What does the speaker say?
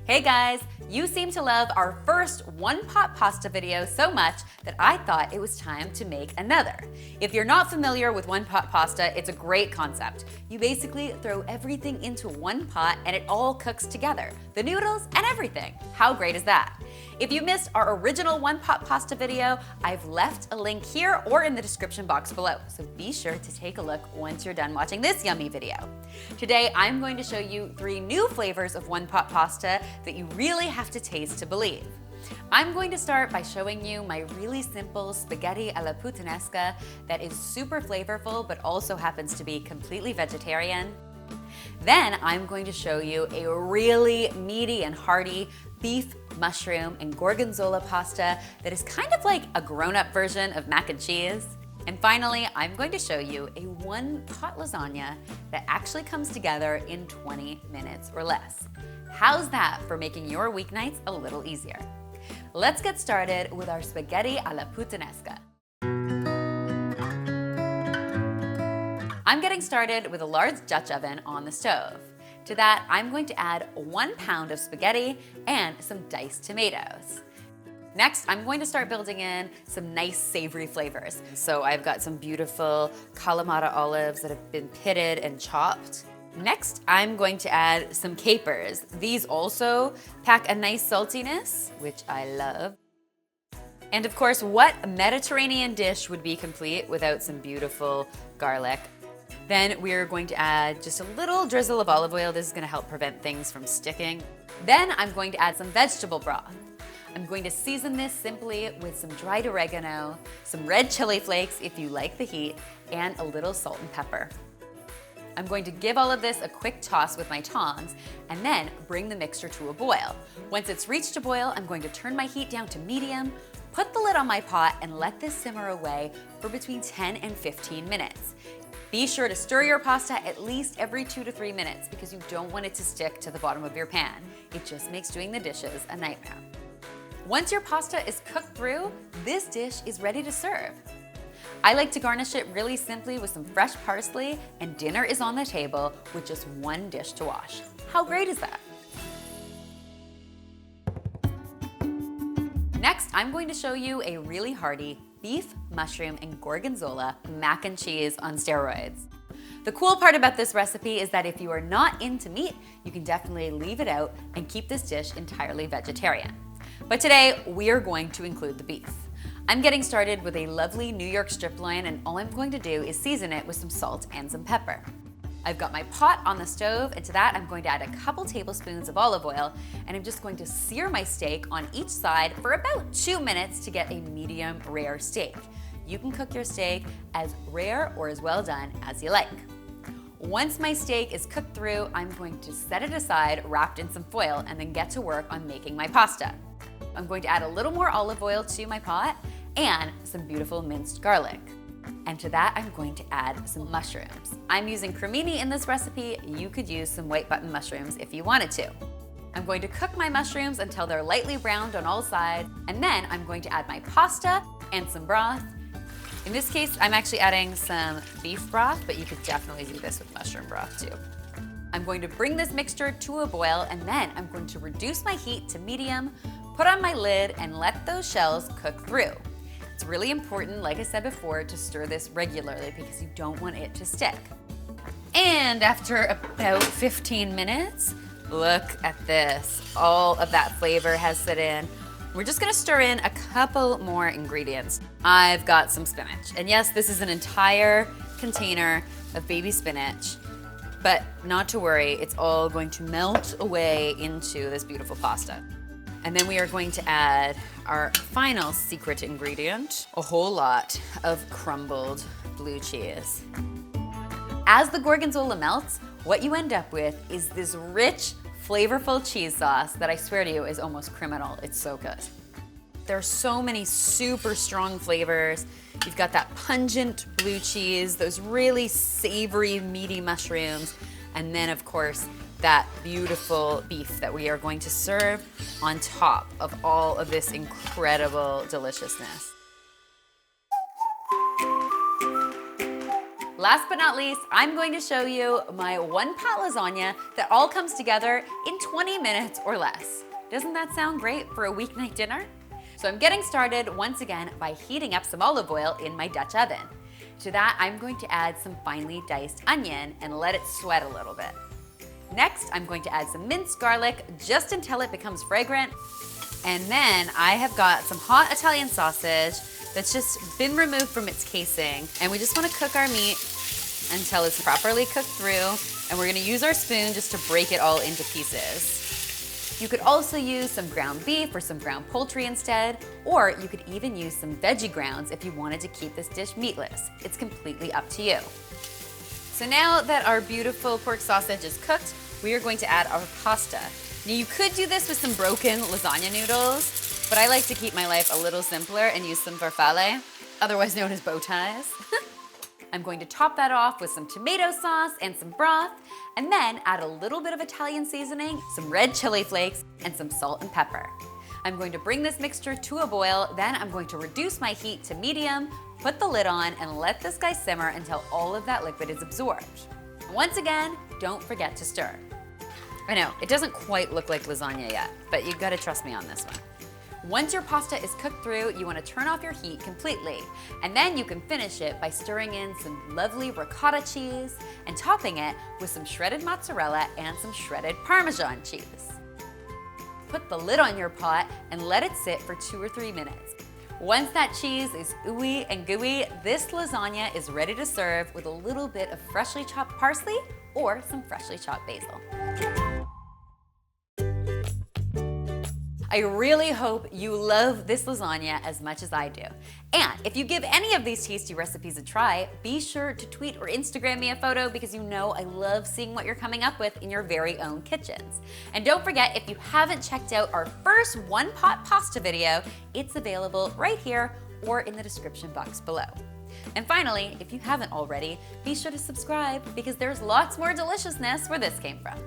Hey guys, you seem to love our first one-pot pasta video so much that I thought it was time to make another. If you're not familiar with one-pot pasta, it's a great concept. You basically throw everything into one pot and it all cooks together. The noodles and everything. How great is that? If you missed our original one-pot pasta video, I've left a link here or in the description box below, so be sure to take a look once you're done watching this yummy video. Today, I'm going to show you 3 new flavors of one-pot pasta that you really have to taste to believe. I'm going to start by showing you my really simple spaghetti alla puttanesca that is super flavorful but also happens to be completely vegetarian. Then I'm going to show you a really meaty and hearty beef, mushroom, and gorgonzola pasta that is kind of like a grown-up version of mac and cheese. And finally, I'm going to show you a one-pot lasagna that actually comes together in 20 minutes or less. How's that for making your weeknights a little easier? Let's get started with our spaghetti alla puttanesca. I'm getting started with a large Dutch oven on the stove. To that, I'm going to add 1 pound of spaghetti and some diced tomatoes. Next, I'm going to start building in some nice savory flavors. So I've got some beautiful Kalamata olives that have been pitted and chopped. Next, I'm going to add some capers. These also pack a nice saltiness, which I love. And of course, what Mediterranean dish would be complete without some beautiful garlic? Then we're going to add just a little drizzle of olive oil. This is going to help prevent things from sticking. Then I'm going to add some vegetable broth. I'm going to season this simply with some dried oregano, some red chili flakes if you like the heat, and a little salt and pepper. I'm going to give all of this a quick toss with my tongs and then bring the mixture to a boil. Once it's reached a boil, I'm going to turn my heat down to medium, put the lid on my pot, and let this simmer away for between 10 and 15 minutes. Be sure to stir your pasta at least every 2 to 3 minutes because you don't want it to stick to the bottom of your pan. It just makes doing the dishes a nightmare. Once your pasta is cooked through, this dish is ready to serve. I like to garnish it really simply with some fresh parsley, and dinner is on the table with just 1 dish to wash. How great is that? Next, I'm going to show you a really hearty beef, mushroom, and gorgonzola mac and cheese on steroids. The cool part about this recipe is that if you are not into meat, you can definitely leave it out and keep this dish entirely vegetarian. But today, we are going to include the beef. I'm getting started with a lovely New York strip loin, and all I'm going to do is season it with some salt and some pepper. I've got my pot on the stove, and to that I'm going to add a couple tablespoons of olive oil, and I'm just going to sear my steak on each side for about 2 minutes to get a medium rare steak. You can cook your steak as rare or as well done as you like. Once my steak is cooked through, I'm going to set it aside wrapped in some foil and then get to work on making my pasta. I'm going to add a little more olive oil to my pot and some beautiful minced garlic. And to that, I'm going to add some mushrooms. I'm using cremini in this recipe. You could use some white button mushrooms if you wanted to. I'm going to cook my mushrooms until they're lightly browned on all sides, and then I'm going to add my pasta and some broth. In this case, I'm actually adding some beef broth, but you could definitely do this with mushroom broth too. I'm going to bring this mixture to a boil, and then I'm going to reduce my heat to medium, put on my lid, and let those shells cook through. It's really important, like I said before, to stir this regularly because you don't want it to stick. And after about 15 minutes, look at this. All of that flavor has set in. We're just gonna stir in a couple more ingredients. I've got some spinach. And yes, this is an entire container of baby spinach, but not to worry, it's all going to melt away into this beautiful pasta. And then we are going to add our final secret ingredient, a whole lot of crumbled blue cheese. As the gorgonzola melts, what you end up with is this rich, flavorful cheese sauce that I swear to you is almost criminal. It's so good. There are so many super strong flavors. You've got that pungent blue cheese, those really savory, meaty mushrooms, and then of course, that beautiful beef that we are going to serve on top of all of this incredible deliciousness. Last but not least, I'm going to show you my one-pot lasagna that all comes together in 20 minutes or less. Doesn't that sound great for a weeknight dinner? So I'm getting started once again by heating up some olive oil in my Dutch oven. To that, I'm going to add some finely diced onion and let it sweat a little bit. Next, I'm going to add some minced garlic just until it becomes fragrant. And then I have got some hot Italian sausage that's just been removed from its casing. And we just want to cook our meat until it's properly cooked through. And we're going to use our spoon just to break it all into pieces. You could also use some ground beef or some ground poultry instead, or you could even use some veggie grounds if you wanted to keep this dish meatless. It's completely up to you. So now that our beautiful pork sausage is cooked, we are going to add our pasta. Now you could do this with some broken lasagna noodles, but I like to keep my life a little simpler and use some farfalle, otherwise known as bow ties. I'm going to top that off with some tomato sauce and some broth, and then add a little bit of Italian seasoning, some red chili flakes, and some salt and pepper. I'm going to bring this mixture to a boil, then I'm going to reduce my heat to medium, put the lid on, and let this guy simmer until all of that liquid is absorbed. And once again, don't forget to stir. I know, it doesn't quite look like lasagna yet, but you gotta trust me on this one. Once your pasta is cooked through, you want to turn off your heat completely. And then you can finish it by stirring in some lovely ricotta cheese and topping it with some shredded mozzarella and some shredded parmesan cheese. Put the lid on your pot and let it sit for 2 or 3 minutes. Once that cheese is ooey and gooey, this lasagna is ready to serve with a little bit of freshly chopped parsley or some freshly chopped basil. I really hope you love this lasagna as much as I do. And if you give any of these tasty recipes a try, be sure to tweet or Instagram me a photo because you know I love seeing what you're coming up with in your very own kitchens. And don't forget, if you haven't checked out our first one-pot pasta video, it's available right here or in the description box below. And finally, if you haven't already, be sure to subscribe because there's lots more deliciousness where this came from.